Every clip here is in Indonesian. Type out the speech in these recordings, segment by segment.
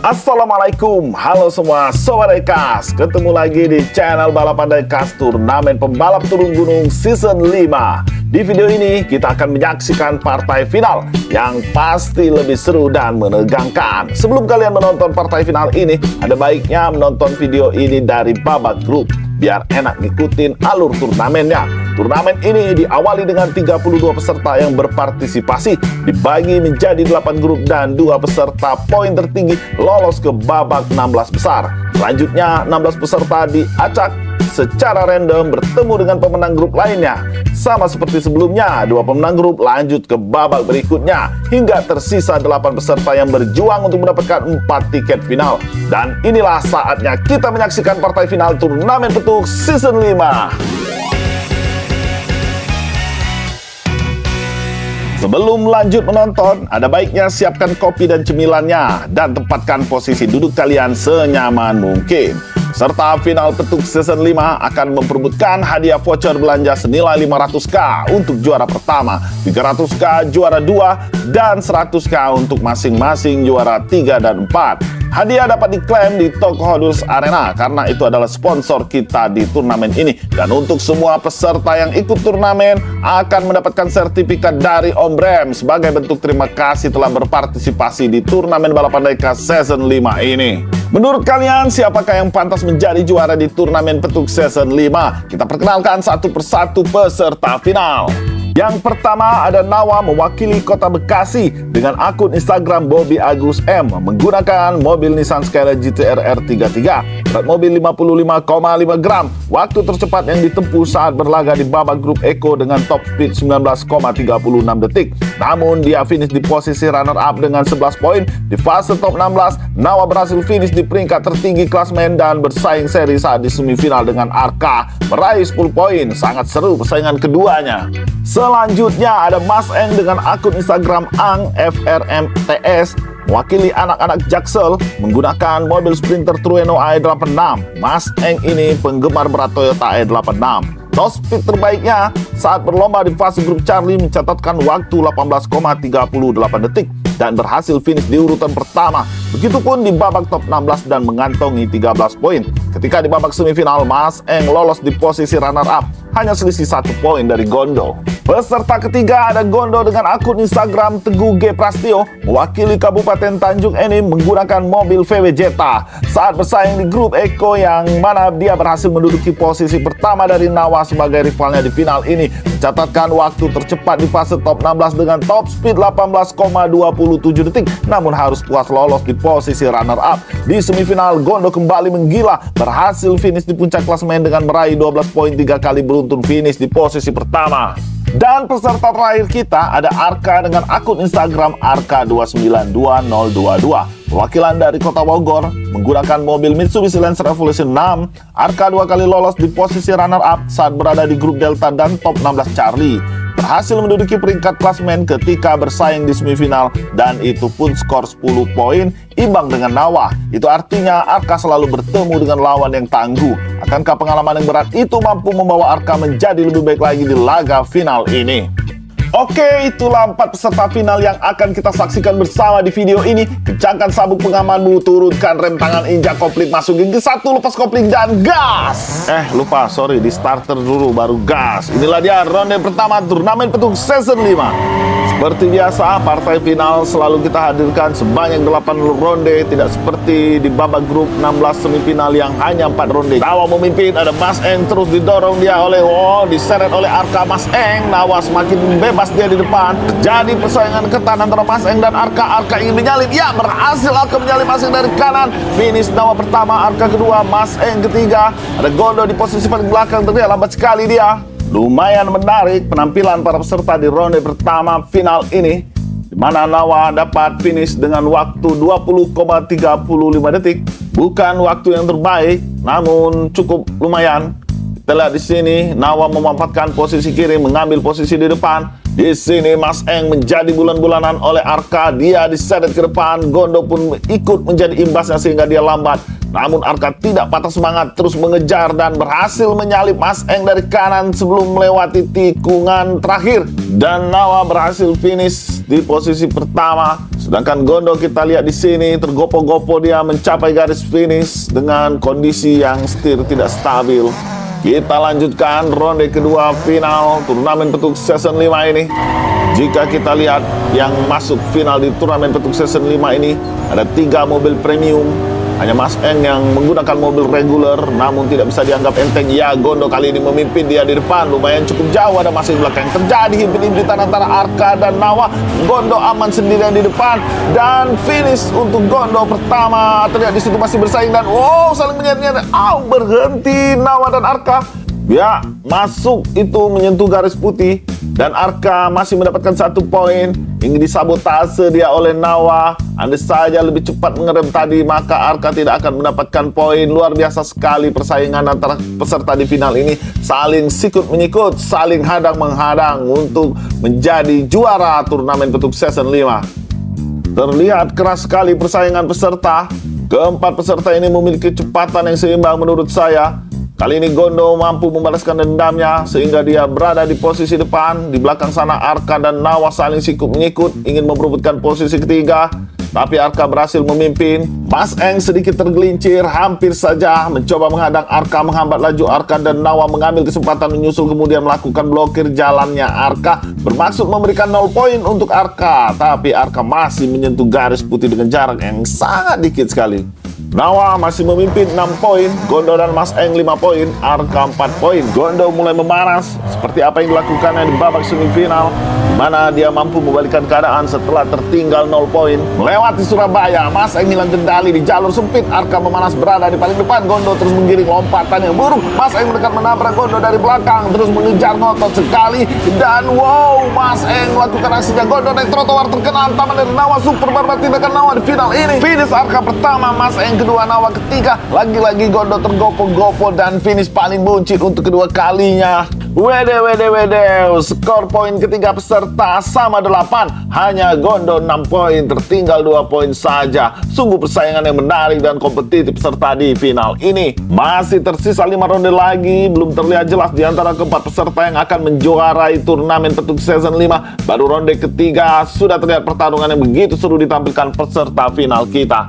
Assalamualaikum, halo semua Sobat Diecast. Ketemu lagi di channel Balapan Diecast Turnamen Pembalap Turun Gunung Season 5. Di video ini kita akan menyaksikan partai final yang pasti lebih seru dan menegangkan. Sebelum kalian menonton partai final ini, ada baiknya menonton video ini dari babak grup biar enak ngikutin alur turnamennya. Turnamen ini diawali dengan 32 peserta yang berpartisipasi, dibagi menjadi 8 grup dan 2 peserta poin tertinggi lolos ke babak 16 besar. Selanjutnya 16 peserta diacak secara random bertemu dengan pemenang grup lainnya. Sama seperti sebelumnya, 2 pemenang grup lanjut ke babak berikutnya hingga tersisa 8 peserta yang berjuang untuk mendapatkan 4 tiket final. Dan inilah saatnya kita menyaksikan partai final Turnamen Petuk Season 5. Sebelum lanjut menonton, ada baiknya siapkan kopi dan cemilannya dan tempatkan posisi duduk kalian senyaman mungkin. Serta final Petuk Season 5 akan memperebutkan hadiah voucher belanja senilai 500k untuk juara pertama, 300k juara 2, dan 100k untuk masing-masing juara 3 dan 4. Hadiah dapat diklaim di toko Hodus Arena karena itu adalah sponsor kita di turnamen ini. Dan untuk semua peserta yang ikut turnamen akan mendapatkan sertifikat dari Om Brem sebagai bentuk terima kasih telah berpartisipasi di turnamen Balapan Diecast Season 5 ini. Menurut kalian siapakah yang pantas menjadi juara di turnamen Petuk Season 5? Kita perkenalkan satu persatu peserta final. Yang pertama ada Nawa mewakili Kota Bekasi dengan akun Instagram Bobby Agus M menggunakan mobil Nissan Skyline GT-R R33, berat mobil 55,5 gram. Waktu tercepat yang ditempuh saat berlaga di babak grup Eko dengan top speed 19,36 detik. Namun dia finish di posisi runner up dengan 11 poin. Di fase top 16, Nawa berhasil finish di peringkat tertinggi klasmen dan bersaing seri saat di semifinal dengan Arka meraih 10 poin. Sangat seru persaingan keduanya. Selanjutnya ada Mas Eng dengan akun Instagram Ang FRMTS mewakili anak-anak Jaksel menggunakan mobil Sprinter Trueno AE86. Mas Eng ini penggemar berat Toyota AE86. Top speed terbaiknya saat berlomba di fase grup Charlie mencatatkan waktu 18,38 detik dan berhasil finish di urutan pertama. Begitupun di babak top 16 dan mengantongi 13 poin. Ketika di babak semifinal, Mas Eng lolos di posisi runner up, hanya selisih 1 poin dari Gondo. Peserta ketiga ada Gondo dengan akun Instagram Teguh G Prastio mewakili Kabupaten Tanjung Enim menggunakan mobil VW Jetta saat bersaing di grup Eko yang mana dia berhasil menduduki posisi pertama dari Nawa sebagai rivalnya di final ini, mencatatkan waktu tercepat di fase top 16 dengan top speed 18,27 detik, namun harus puas lolos di posisi runner up. Di semifinal, Gondo kembali menggila, berhasil finish di puncak klasemen dengan meraih 12 poin 3 kali beruntun finish di posisi pertama. Dan peserta terakhir kita ada Arka dengan akun Instagram Arka292022. Perwakilan dari Kota Bogor menggunakan mobil Mitsubishi Lancer Evolution 6. Arka 2 kali lolos di posisi runner up saat berada di grup Delta dan top 16 Charlie. Berhasil menduduki peringkat klasmen ketika bersaing di semifinal dan itu pun skor 10 poin imbang dengan Nawa. Itu artinya Arka selalu bertemu dengan lawan yang tangguh. Akankah pengalaman yang berat itu mampu membawa Arka menjadi lebih baik lagi di laga final ini? Oke, itulah 4 peserta final yang akan kita saksikan bersama di video ini. Kencangkan sabuk pengamanmu, turunkan rem tangan, injak kopling, masukin ke 1, lepas kopling dan gas. Lupa, sorry, di starter dulu baru gas. Inilah dia ronde pertama Turnamen Petuk Season 5. Seperti biasa, partai final selalu kita hadirkan sebanyak 8 ronde, tidak seperti di babak grup 16 semifinal yang hanya 4 ronde. Nawa memimpin, ada Mas Eng terus didorong dia oleh diseret oleh Arka. Mas Eng, Nawa semakin bebas dia di depan. Jadi persaingan ketat antara Mas Eng dan Arka. Arka ingin menyalip, ya berhasil Arka menyalip Mas Eng dari kanan. Finish Nawa pertama, Arka kedua, Mas Eng ketiga. Ada Gondo di posisi paling belakang, terlihat lambat sekali dia. Lumayan menarik penampilan para peserta di ronde pertama final ini, di mana Nawa dapat finish dengan waktu 20,35 detik. Bukan waktu yang terbaik, namun cukup lumayan. Kita lihat di sini, Nawa memanfaatkan posisi kiri, mengambil posisi di depan. Di sini Mas Eng menjadi bulan-bulanan oleh Arka. Dia diseret ke depan, Gondo pun ikut menjadi imbasnya sehingga dia lambat. Namun Arka tidak patah semangat, terus mengejar dan berhasil menyalip Mas Eng dari kanan sebelum melewati tikungan terakhir. Dan Nawa berhasil finish di posisi pertama. Sedangkan Gondo kita lihat di sini tergopoh-gopoh dia mencapai garis finish dengan kondisi yang setir tidak stabil. Kita lanjutkan ronde kedua final turnamen petuk season 5 ini. Jika kita lihat yang masuk final di turnamen petuk season 5 ini ada 3 mobil premium. Hanya Mas Eng yang menggunakan mobil reguler, namun tidak bisa dianggap enteng. Ya, Gondo kali ini memimpin, dia di depan, lumayan cukup jauh, ada masih di belakang. Terjadi himpit-himpitan antara Arka dan Nawa. Gondo aman sendirian di depan, dan finish untuk Gondo pertama. Terlihat di situ masih bersaing dan wow, saling menyeret-nyeret. Berhenti Nawa dan Arka. Ya, masuk itu menyentuh garis putih dan Arka masih mendapatkan 1 poin. Ingin disabotase dia oleh Nawa. Andai saja lebih cepat mengerem tadi, maka Arka tidak akan mendapatkan poin. Luar biasa sekali persaingan antara peserta di final ini. Saling sikut-menyikut, saling hadang-menghadang untuk menjadi juara turnamen petuk season 5. Terlihat keras sekali persaingan peserta. Keempat peserta ini memiliki kecepatan yang seimbang menurut saya. Kali ini Gondo mampu membalaskan dendamnya sehingga dia berada di posisi depan. Di belakang sana Arka dan Nawa saling sikut-menyikut ingin memperebutkan posisi ketiga. Tapi Arka berhasil memimpin. Mas Eng sedikit tergelincir, hampir saja mencoba menghadang Arka, menghambat laju Arka, dan Nawa mengambil kesempatan menyusul kemudian melakukan blokir jalannya Arka. Bermaksud memberikan 0 poin untuk Arka. Tapi Arka masih menyentuh garis putih dengan jarak yang sangat dikit sekali. Nawa masih memimpin 6 poin, Gondo dan Mas Eng 5 poin, Arka 4 poin. Gondo mulai memanas seperti apa yang dilakukannya di babak semifinal, di mana dia mampu membalikkan keadaan setelah tertinggal 0 poin. Melewati Surabaya, Mas Eng hilang kendali di jalur sempit. Arka memanas berada di paling depan, Gondo terus menggiring lompatan yang buruk. Mas Eng mendekat menabrak Gondo dari belakang, terus mengejar ngotot sekali. Dan wow, Mas Eng melakukan aksinya. Gondo naik trotoar terkena hantaman dari Nawa. Super barbar tindakan Nawa di final ini. Finish Arka pertama, Mas Eng kedua, Nawa ketiga. Lagi-lagi Gondo tergopoh-gopoh dan finish paling buncit untuk kedua kalinya. Wede, skor poin ketiga peserta sama 8. Hanya Gondo 6 poin, tertinggal 2 poin saja. Sungguh persaingan yang menarik dan kompetitif peserta di final ini. Masih tersisa 5 ronde lagi. Belum terlihat jelas di antara keempat peserta yang akan menjuarai turnamen petuk season 5. Baru ronde ketiga sudah terlihat pertarungan yang begitu seru ditampilkan peserta final kita.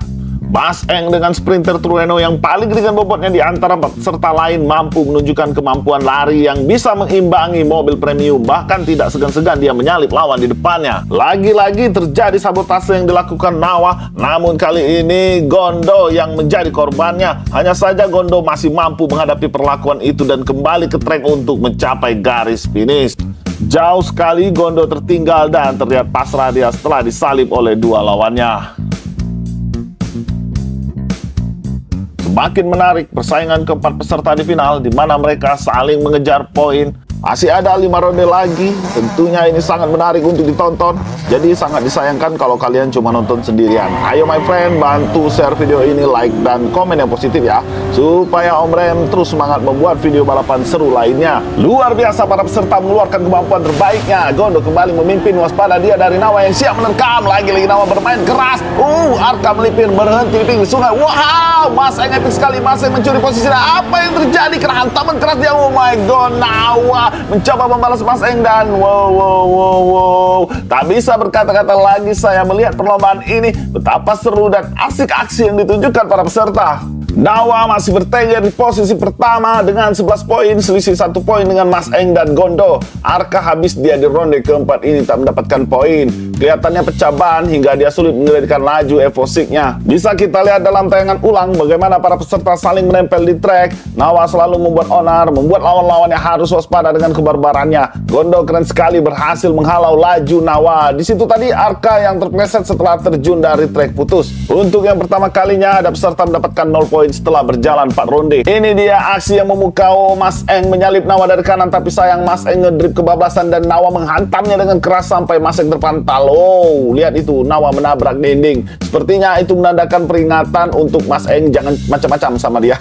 Mas Eng dengan sprinter Trueno yang paling ringan bobotnya di antara peserta lain mampu menunjukkan kemampuan lari yang bisa mengimbangi mobil premium. Bahkan tidak segan-segan dia menyalip lawan di depannya. Lagi-lagi terjadi sabotase yang dilakukan Nawa. Namun kali ini Gondo yang menjadi korbannya. Hanya saja Gondo masih mampu menghadapi perlakuan itu dan kembali ke trek untuk mencapai garis finish. Jauh sekali Gondo tertinggal dan terlihat pasrah dia setelah disalip oleh 2 lawannya. Semakin menarik persaingan keempat peserta di final, di mana mereka saling mengejar poin. Masih ada 5 ronde lagi. Tentunya ini sangat menarik untuk ditonton. Jadi sangat disayangkan kalau kalian cuma nonton sendirian. Ayo my friend, bantu share video ini, like dan komen yang positif ya, supaya Om Rem terus semangat membuat video balapan seru lainnya. Luar biasa para peserta mengeluarkan kemampuan terbaiknya. Gondo kembali memimpin, waspada dia dari Nawa yang siap menerkam. Lagi-lagi Nawa bermain keras. Arka melipir berhenti di pinggir sungai. Wow, Mas Eng epic sekali. Mas Eng mencuri posisi. Apa yang terjadi? Kena hantaman keras dia. Oh my god, Nawa mencoba membalas Mas Eng dan wow. Tak bisa berkata-kata lagi saya melihat perlombaan ini. Betapa seru dan asik aksi yang ditunjukkan para peserta. Nawa masih bertengger di posisi pertama dengan 11 poin, selisih 1 poin dengan Mas Eng dan Gondo. Arka habis dia di ronde keempat ini tak mendapatkan poin. Kelihatannya pecah ban hingga dia sulit mengendalikan laju Evo-Six-nya. Bisa kita lihat dalam tayangan ulang bagaimana para peserta saling menempel di trek. Nawa selalu membuat onar, membuat lawan-lawannya harus waspada dengan kebarbarannya. Gondo keren sekali berhasil menghalau laju Nawa. Di situ tadi Arka yang terpleset setelah terjun dari trek putus. Untuk yang pertama kalinya ada peserta mendapatkan 0 poin poin setelah berjalan 4 ronde. Ini dia aksi yang memukau. Mas Eng menyalip Nawa dari kanan, tapi sayang Mas Eng ngedrip kebablasan dan Nawa menghantamnya dengan keras sampai Mas Eng terpantal. Oh, lihat itu, Nawa menabrak dinding. Sepertinya itu menandakan peringatan untuk Mas Eng jangan macam-macam sama dia.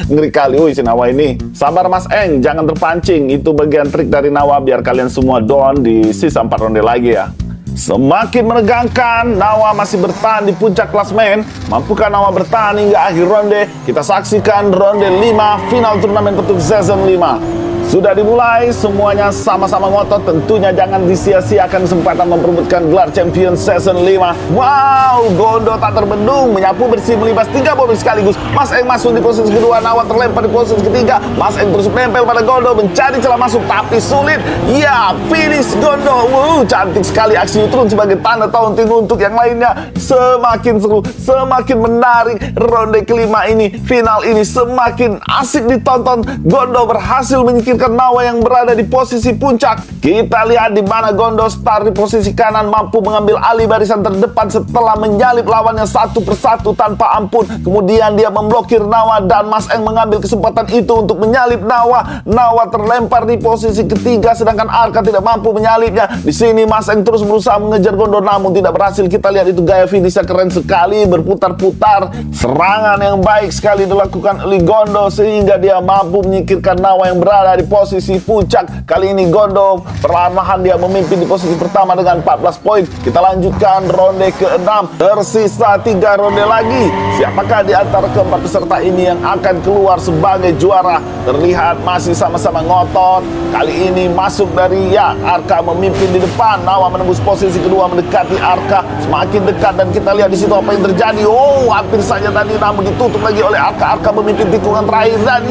Ngeri kali si Nawa ini. Sabar Mas Eng, jangan terpancing. Itu bagian trik dari Nawa biar kalian semua down di sisa 4 ronde lagi ya. Semakin menegangkan, Nawa masih bertahan di puncak klasmen. Mampukah Nawa bertahan hingga akhir ronde? Kita saksikan ronde 5 final turnamen petuk season 5. Sudah dimulai, semuanya sama-sama ngotot. Tentunya jangan disia-siakan kesempatan memperebutkan gelar champion season 5. Wow, Gondo tak terbendung, menyapu bersih melibas 3 mobil sekaligus. Mas Eng masuk di posisi kedua, Nawa terlempar di posisi ketiga. Mas Eng terus menempel pada Gondo, mencari celah masuk tapi sulit. Ya, finish Gondo. Wow, cantik sekali aksi Utrun sebagai tanda taunting untuk yang lainnya. Semakin seru, semakin menarik. Ronde kelima ini, final ini semakin asik ditonton. Gondo berhasil menyingkirkan Nawa yang berada di posisi puncak. Kita lihat di mana Gondo start di posisi kanan, mampu mengambil alih barisan terdepan setelah menyalip lawannya satu persatu tanpa ampun. Kemudian dia memblokir Nawa dan Mas Eng mengambil kesempatan itu untuk menyalip Nawa. Nawa terlempar di posisi ketiga sedangkan Arka tidak mampu menyalipnya. Di sini Mas Eng terus berusaha mengejar Gondo namun tidak berhasil. Kita lihat itu gaya finishnya keren sekali, berputar-putar. Serangan yang baik sekali dilakukan oleh Gondo sehingga dia mampu menyingkirkan Nawa yang berada di posisi puncak. Kali ini Gondo perlahan-lahan dia memimpin di posisi pertama dengan 14 poin. Kita lanjutkan ronde ke-6. Tersisa 3 ronde lagi. Siapakah di antara keempat peserta ini yang akan keluar sebagai juara? Terlihat masih sama-sama ngotot. Kali ini masuk dari Arka memimpin di depan. Nawa menembus posisi kedua mendekati Arka. Semakin dekat dan kita lihat di situ apa yang terjadi. Oh, hampir saja tadi namun ditutup lagi oleh Arka. Arka memimpin tikungan terakhir dan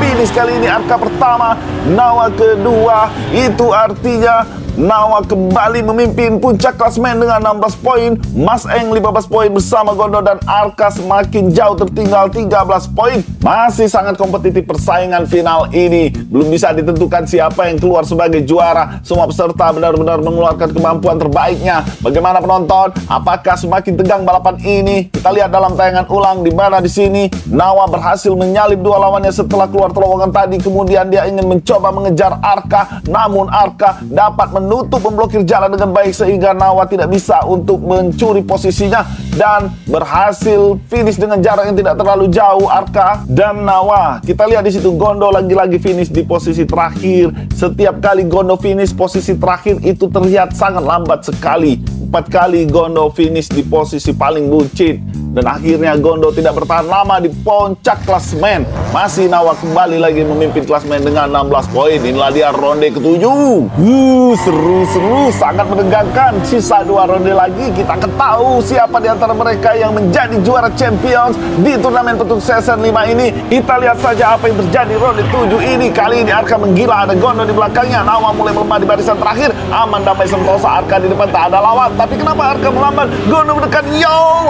finish kali ini Arka pertama, Nawa kedua. Itu artinya Nawa kembali memimpin puncak klasmen dengan 16 poin. Mas Eng 15 poin bersama Gondo dan Arka semakin jauh tertinggal 13 poin. Masih sangat kompetitif persaingan final ini. Belum bisa ditentukan siapa yang keluar sebagai juara. Semua peserta benar-benar mengeluarkan kemampuan terbaiknya. Bagaimana penonton? Apakah semakin tegang balapan ini? Kita lihat dalam tayangan ulang di mana di sini Nawa berhasil menyalip dua lawannya setelah keluar terowongan tadi. Kemudian dia ingin mencoba mengejar Arka, namun Arka dapat menutup memblokir jalan dengan baik sehingga Nawa tidak bisa untuk mencuri posisinya dan berhasil finish dengan jarak yang tidak terlalu jauh. Arka dan Nawa, kita lihat di situ Gondo lagi-lagi finish di posisi terakhir. Setiap kali Gondo finish posisi terakhir itu terlihat sangat lambat sekali. 4 kali Gondo finish di posisi paling buncit dan akhirnya Gondo tidak bertahan lama di puncak klasmen. Masih Nawa kembali lagi memimpin klasmen dengan 16 poin. Inilah dia ronde ke-7. Seru-seru, sangat menegangkan. Sisa 2 ronde lagi, kita akan tahu siapa di antara mereka yang menjadi juara Champions di turnamen petuk season 5 ini. Kita lihat saja apa yang terjadi ronde 7 ini. Kali ini Arka menggila, ada Gondo di belakangnya. Nawa mulai melemah di barisan terakhir. Aman, damai, sentosa. Arka di depan tak ada lawan. Tapi kenapa Arka melambat? Gondo mendekat.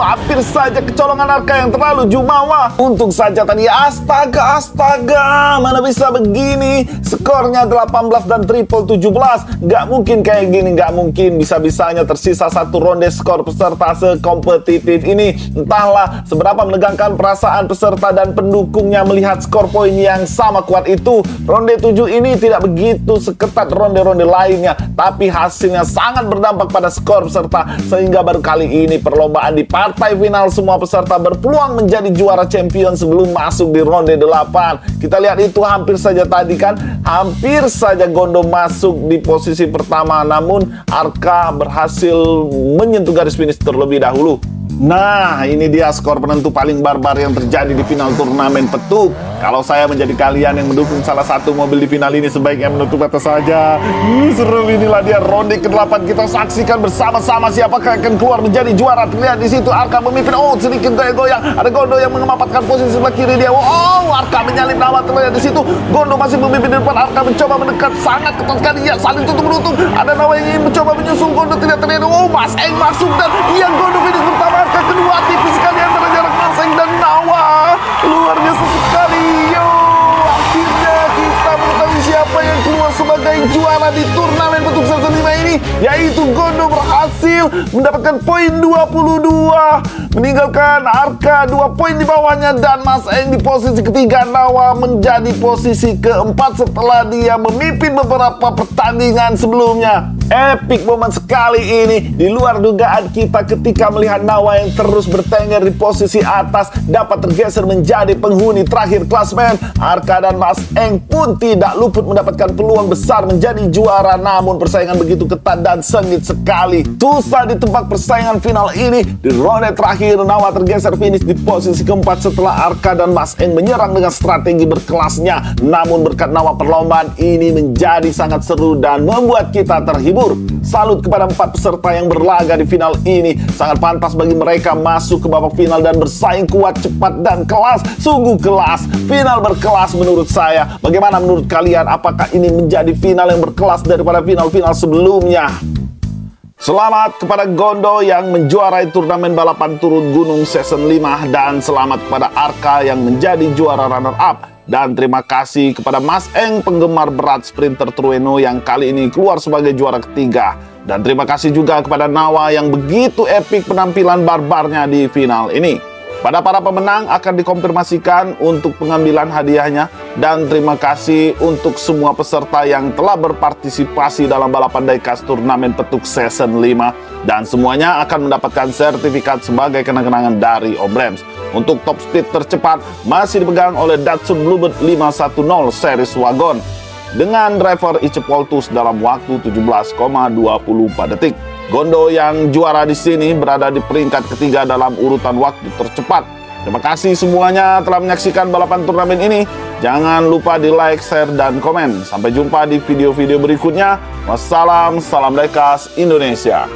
Hampir saja kecolongan Arka yang terlalu jumawa. Untung saja tadi. Astaga, mana bisa begini? Skornya 18 dan triple 17. Gak mungkin kayak gini, gak mungkin. Bisa-bisanya tersisa 1 ronde skor peserta sekompetitif ini. Entahlah seberapa menegangkan perasaan peserta dan pendukungnya melihat skor poin yang sama kuat itu. Ronde 7 ini tidak begitu seketat ronde-ronde lainnya, tapi hasilnya sangat berdampak pada skor peserta, sehingga baru kali ini perlombaan di partai final semua peserta berpeluang menjadi juara champion sebelum masuk di ronde 8. Kita lihat itu hampir saja tadi kan, hampir saja Gondo masuk di posisi pertama, namun Arka berhasil menyentuh garis finish terlebih dahulu. Nah, ini dia skor penentu paling barbar yang terjadi di final turnamen petuk. Kalau saya menjadi kalian yang mendukung salah satu mobil di final ini, sebaiknya menutup mata saja. Seru, inilah dia ronde ke-8. Kita saksikan bersama-sama siapakah akan keluar menjadi juara. Terlihat di situ Arka memimpin. Sedikit goyang-goyang. Ada Gondo yang mengamankan posisi sebelah kiri dia. Arka menyalip Nawa. Terlihat di situ Gondo masih memimpin di depan. Arka mencoba mendekat sangat ketat sekali. Saling tutup-menutup. Ada Nawa yang ingin mencoba menyusul Gondo. Tidak terlihat. Mas Eng masuk dan Gondo finish pertama. Arka kedua, tipis sekali antara jarak Mas Eng dan Nawa. Luar biasa sekali. Akhirnya kita mengetahui siapa yang keluar sebagai juara di turnamen petuk season 5 ini. ini, yaitu Gondo berhasil mendapatkan poin 22, meninggalkan Arka 2 poin di bawahnya, dan Mas Eng di posisi ketiga. Nawa menjadi posisi keempat setelah dia memimpin beberapa pertandingan sebelumnya. Epic momen sekali ini, di luar dugaan kita ketika melihat Nawa yang terus bertengger di posisi atas dapat tergeser menjadi penghuni terakhir klasmen. Arka dan Mas Eng pun tidak luput mendapatkan peluang besar menjadi juara, namun persaingan begitu ketat dan sengit sekali. Susah ditebak persaingan final ini. Di ronde terakhir, Nawa tergeser finish di posisi keempat setelah Arka dan Mas Eng menyerang dengan strategi berkelasnya. Namun berkat Nawa, perlombaan ini menjadi sangat seru dan membuat kita terhibur. Salut kepada 4 peserta yang berlaga di final ini. Sangat pantas bagi mereka masuk ke babak final dan bersaing kuat, cepat, dan kelas. Sungguh kelas. Final berkelas menurut saya. Bagaimana menurut kalian? Apakah ini menjadi final yang berkelas daripada final-final sebelumnya? Selamat kepada Gondo yang menjuarai turnamen balapan turun gunung season 5, dan selamat kepada Arka yang menjadi juara runner-up. Dan terima kasih kepada Mas Eng, penggemar berat sprinter Trueno, yang kali ini keluar sebagai juara ketiga. Dan terima kasih juga kepada Nawa yang begitu epik penampilan barbarnya di final ini. Pada para pemenang akan dikonfirmasikan untuk pengambilan hadiahnya. Dan terima kasih untuk semua peserta yang telah berpartisipasi dalam balapan diecast turnamen petuk season 5. Dan semuanya akan mendapatkan sertifikat sebagai kenang-kenangan dari Obrems. Untuk top speed tercepat masih dipegang oleh Datsun Bluebird 510 series wagon dengan driver Ice Poltus dalam waktu 17,24 detik. Gondo yang juara di sini berada di peringkat ketiga dalam urutan waktu tercepat. Terima kasih semuanya telah menyaksikan balapan turnamen ini. Jangan lupa di like, share, dan komen. Sampai jumpa di video-video berikutnya. Wassalam, salam diecast Indonesia.